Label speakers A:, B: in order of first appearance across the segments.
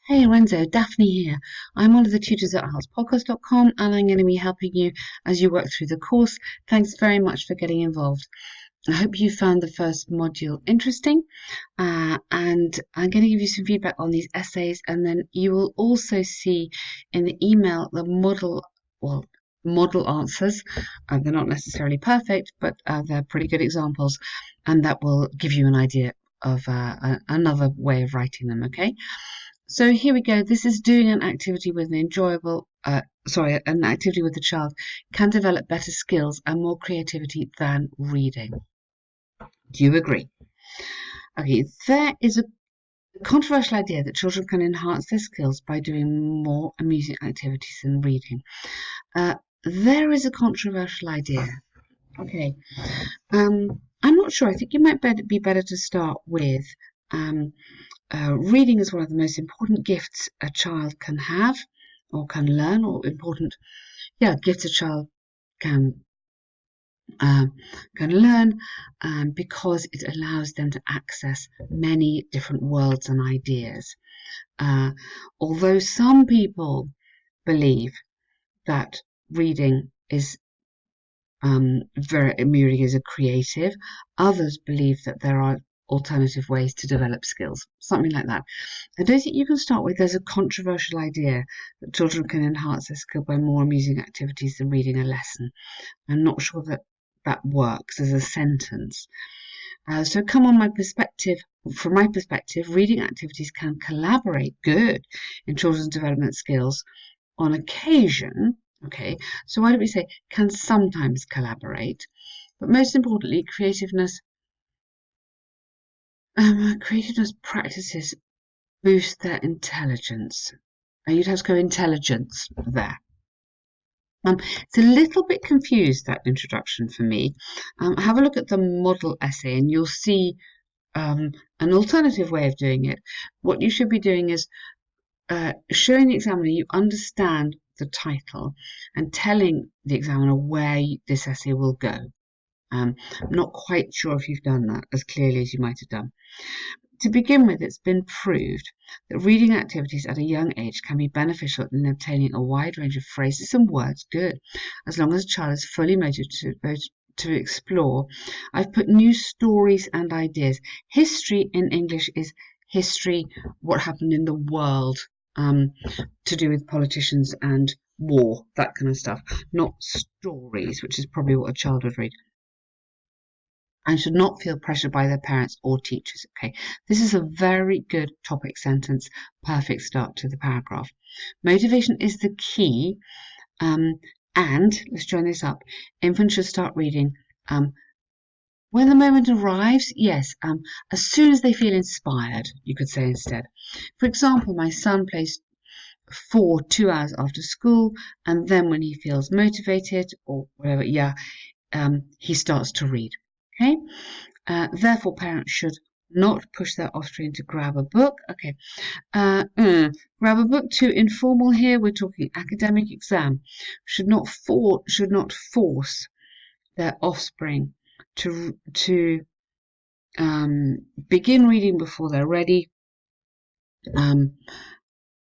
A: Hey Renzo, Daphne here. I'm one of the tutors at IELTSpodcast.com and I'm going to be helping you as you work through the course. Thanks very much for getting involved. I hope you found the first module interesting and I'm going to give you some feedback on these essays, and then you will also see in the email the model answers. They're not necessarily perfect, but they're pretty good examples, and that will give you an idea of another way of writing them, okay? So here we go. This is doing an activity with an activity with the child can develop better skills and more creativity than reading. Do you agree? Okay, there is a controversial idea that children can enhance their skills by doing more amusing activities than reading. There is a controversial idea. Okay, I'm not sure. I think you might be better to start with reading is one of the most important gifts a child can have or can learn, or gifts a child can learn, because it allows them to access many different worlds and ideas. Although some people believe that reading is reading is a creative, others believe that there are alternative ways to develop skills, something like that. I don't think you can start with there's a controversial idea that children can enhance their skill by more amusing activities than reading a lesson. I'm not sure that works as a sentence. So come on, from my perspective, reading activities can collaborate good in children's development skills on occasion. Okay, so why don't we say can sometimes collaborate, but most importantly, creativeness practices boost their intelligence. You'd have to go intelligence there. It's a little bit confused, that introduction for me. Have a look at the model essay and you'll see an alternative way of doing it. What you should be doing is showing the examiner you understand the title and telling the examiner where this essay will go. I'm not quite sure if you've done that as clearly as you might have done. To begin with, it's been proved that reading activities at a young age can be beneficial in obtaining a wide range of phrases and words good, as long as a child is fully motivated to explore. I've put new stories and ideas. History in English is history, what happened in the world, to do with politicians and war, that kind of stuff, not stories, which is probably what a child would read, and should not feel pressured by their parents or teachers. Okay, this is a very good topic sentence, perfect start to the paragraph. Motivation is the key, and let's join this up. Infants should start reading when the moment arrives. Yes, as soon as they feel inspired, you could say instead. For example, my son plays for 2 hours after school, and then when he feels motivated or whatever, he starts to read. Okay, therefore parents should not push their offspring to grab a book. Okay, grab a book, too informal here. We're talking academic exam. Should not force their offspring to begin reading before they're ready.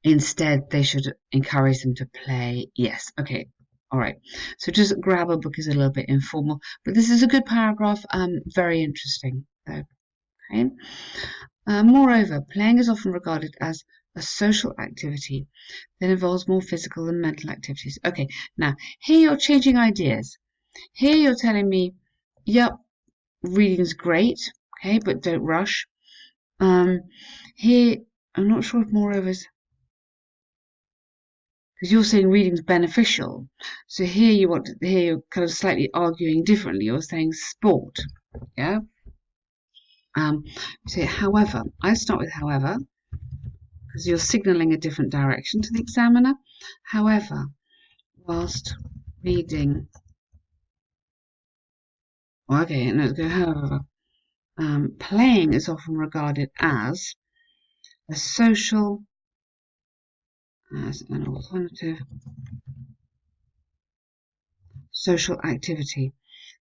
A: Instead, they should encourage them to play. Yes, okay. All right, so just grab a book is a little bit informal, but this is a good paragraph, very interesting though. Okay. Moreover, playing is often regarded as a social activity that involves more physical and mental activities. Okay, now here you're changing ideas. Here you're telling me, yep, reading's great, okay, but don't rush. Here, I'm not sure if moreover is, because you're saying reading's beneficial. So here you're kind of slightly arguing differently. You're saying sport, yeah. So however, I start with however, because you're signalling a different direction to the examiner. However, whilst reading, okay, let's go however. Playing is often regarded as a as an alternative social activity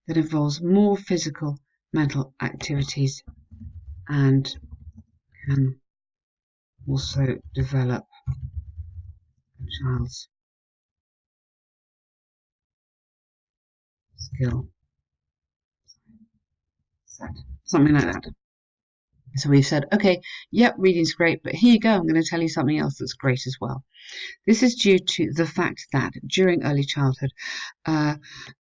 A: that involves more physical, mental activities and can also develop a child's skill set. Something like that. So we've said, okay, yep, reading's great, but here you go, I'm going to tell you something else that's great as well. This is due to the fact that during early childhood,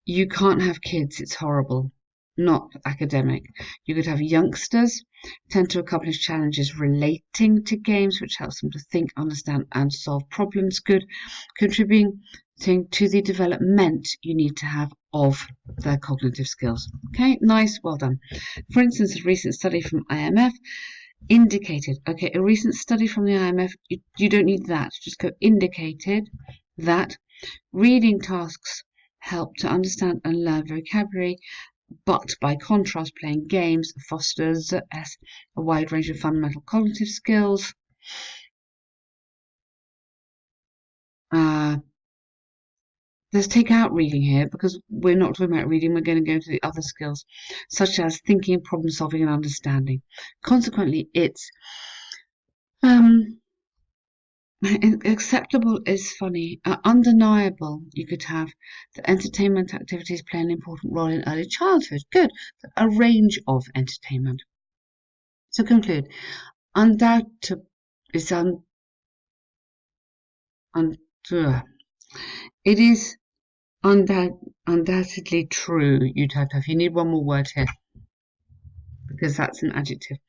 A: you can't have kids, it's horrible, not academic. You could have youngsters tend to accomplish challenges relating to games, which helps them to think, understand, and solve problems. Good, contributing to the development you need to have of their cognitive skills. Okay, nice, well done. For instance, a recent study from IMF indicated, okay, a recent study from the IMF, you don't need that, just go indicated that reading tasks help to understand and learn vocabulary, but by contrast, playing games fosters a wide range of fundamental cognitive skills. Let's take out reading here because we're not talking about reading, we're going to go to the other skills, such as thinking, problem solving, and understanding. Consequently, it's acceptable is funny. Undeniable, you could have that entertainment activities play an important role in early childhood. Good. A range of entertainment. To conclude, undoubted is it is undoubtedly true. You need one more word here because that's an adjective.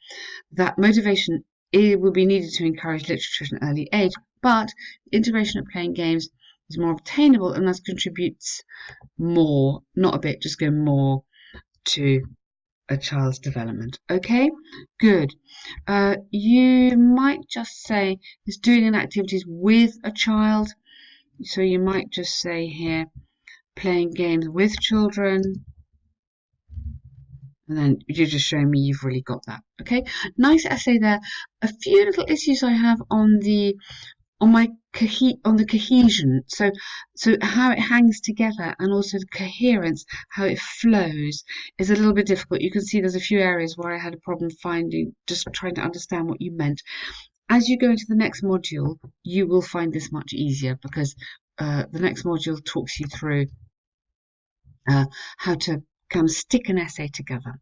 A: That motivation will be needed to encourage literature at an early age, but integration of playing games is more obtainable and thus contributes more, not a bit, just go more to a child's development. Okay, good. You might just say it's doing an activities with a child. So you might just say here, playing games with children. And then you're just showing me you've really got that. Okay, nice essay there. A few little issues I have on the cohesion. So how it hangs together and also the coherence, how it flows is a little bit difficult. You can see there's a few areas where I had a problem just trying to understand what you meant. As you go into the next module, you will find this much easier because the next module talks you through how to kind of stick an essay together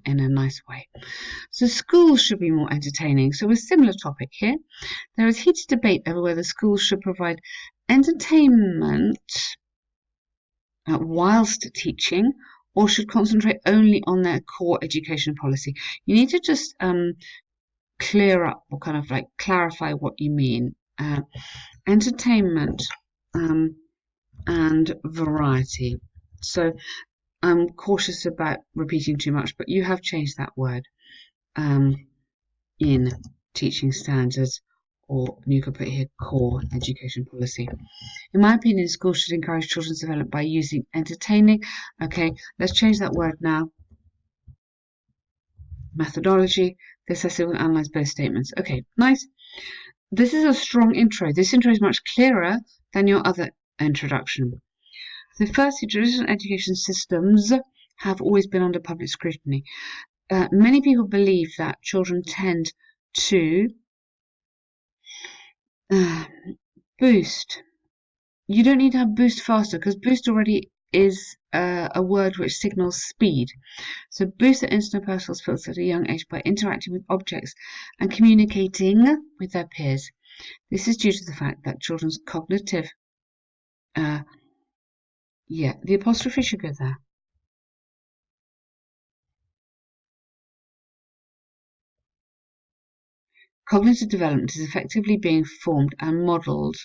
A: in a nice way. So schools should be more entertaining. So a similar topic here. There is heated debate over whether schools should provide entertainment whilst teaching or should concentrate only on their core education policy. You need to just clear up or kind of like clarify what you mean. Entertainment and variety. So I'm cautious about repeating too much, but you have changed that word in teaching standards, or you could put here core education policy. In my opinion, schools should encourage children's development by using entertaining. Okay, let's change that word now. Methodology. This essay will analyze both statements. Okay, nice. This is a strong intro. This intro is much clearer than your other introduction. So firstly, traditional education systems have always been under public scrutiny. Many people believe that children tend to boost. You don't need to have boost faster because boost already is a word which signals speed. So boost the interpersonal skills at a young age by interacting with objects and communicating with their peers. This is due to the fact that children's cognitive the apostrophe should go there. Cognitive development is effectively being formed and modelled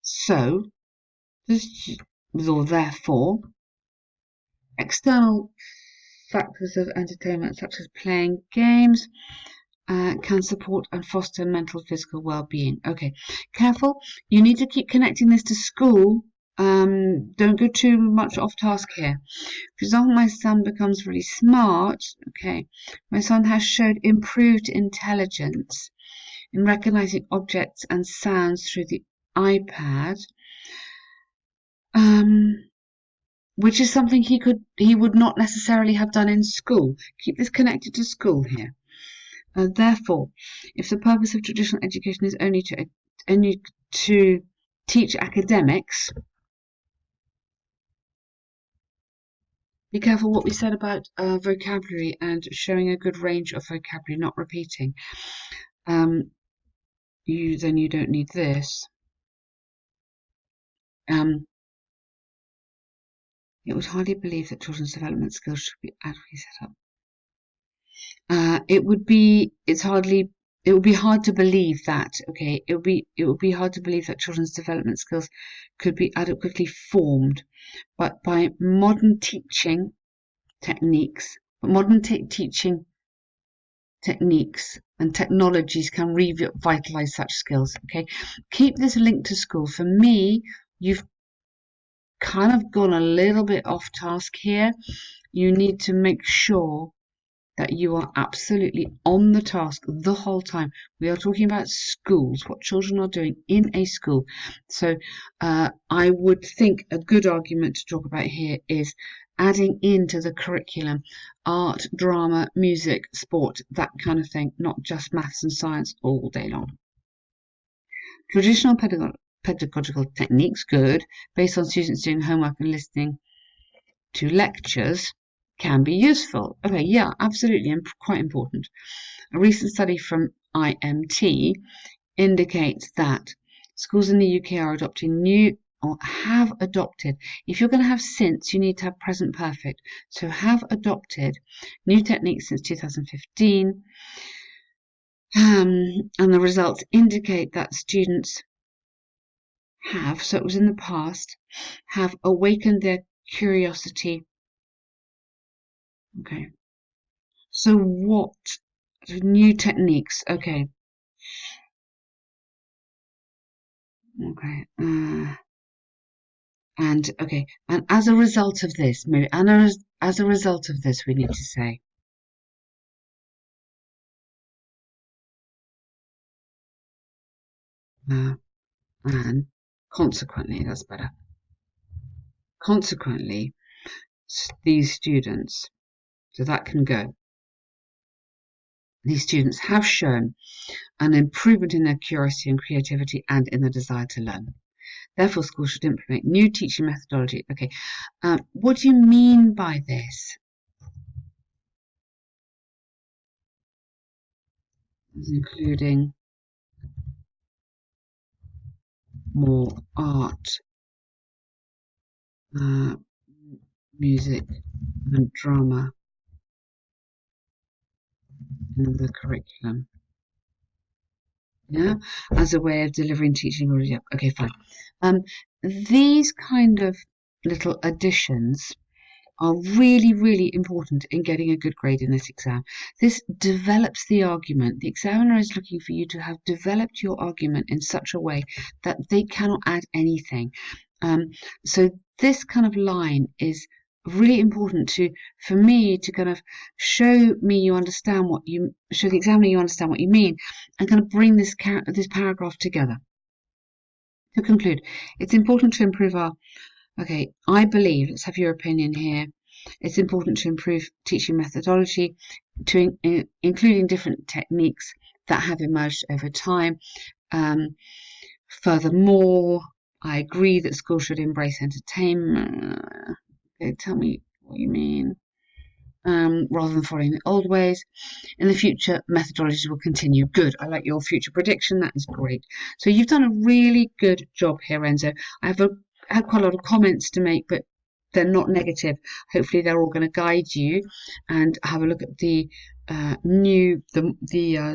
A: so this or therefore external factors of entertainment such as playing games can support and foster mental physical well-being. Okay, careful, you need to keep connecting this to school. Don't go too much off task here. For example, my son becomes really smart. Okay, my son has showed improved intelligence in recognizing objects and sounds through the iPad. which is something he would not necessarily have done in school. Keep this connected to school here. Therefore, if the purpose of traditional education is only to teach academics, be careful what we said about vocabulary and showing a good range of vocabulary, not repeating. You don't need this. It would hardly believe that children's development skills should be adequately set up. It would be hard to believe that. Okay, it would be hard to believe that children's development skills could be adequately formed, but by modern teaching techniques, and technologies can revitalize such skills. Okay, keep this linked to school. For me, you've kind of gone a little bit off task here. You need to make sure that you are absolutely on the task the whole time. We are talking about schools, what children are doing in a school. So I would think a good argument to talk about here is adding into the curriculum art, drama, music, sport, that kind of thing, not just maths and science all day long. Traditional pedagogical techniques, good, based on students doing homework and listening to lectures, can be useful. Okay, yeah, absolutely, and quite important. A recent study from IMT indicates that schools in the UK are adopting new, or have adopted, if you're going to have since, you need to have present perfect. So have adopted new techniques since 2015. And the results indicate that students have, so it was in the past, have awakened their curiosity. Okay. So what new techniques? Okay. Okay. And okay. And as a result of this, maybe, and as a result of this, we need to say. And consequently, that's better. Consequently, these students, so that can go. These students have shown an improvement in their curiosity and creativity and in the desire to learn. Therefore, schools should implement new teaching methodology. Okay, what do you mean by this? Including more art, music, and drama in the curriculum. Yeah, as a way of delivering teaching. Okay, fine. These kind of little additions are really, really important in getting a good grade in this exam. This develops the argument. The examiner is looking for you to have developed your argument in such a way that they cannot add anything. So this kind of line is really important for me to kind of show the examiner you understand what you mean, and kind of bring this paragraph together. To conclude, it's important to improve okay, I believe, let's have your opinion here, it's important to improve teaching methodology, including different techniques that have emerged over time. Furthermore, I agree that schools should embrace entertainment. Okay, tell me what you mean. Rather than following the old ways. In the future, methodologies will continue. Good. I like your future prediction. That is great. So you've done a really good job here, Renzo. I have had quite a lot of comments to make, but they're not negative. Hopefully they're all going to guide you, and have a look at the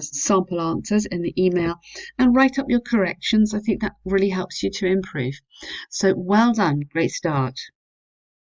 A: sample answers in the email and write up your corrections. I think that really helps you to improve. So well done. Great start.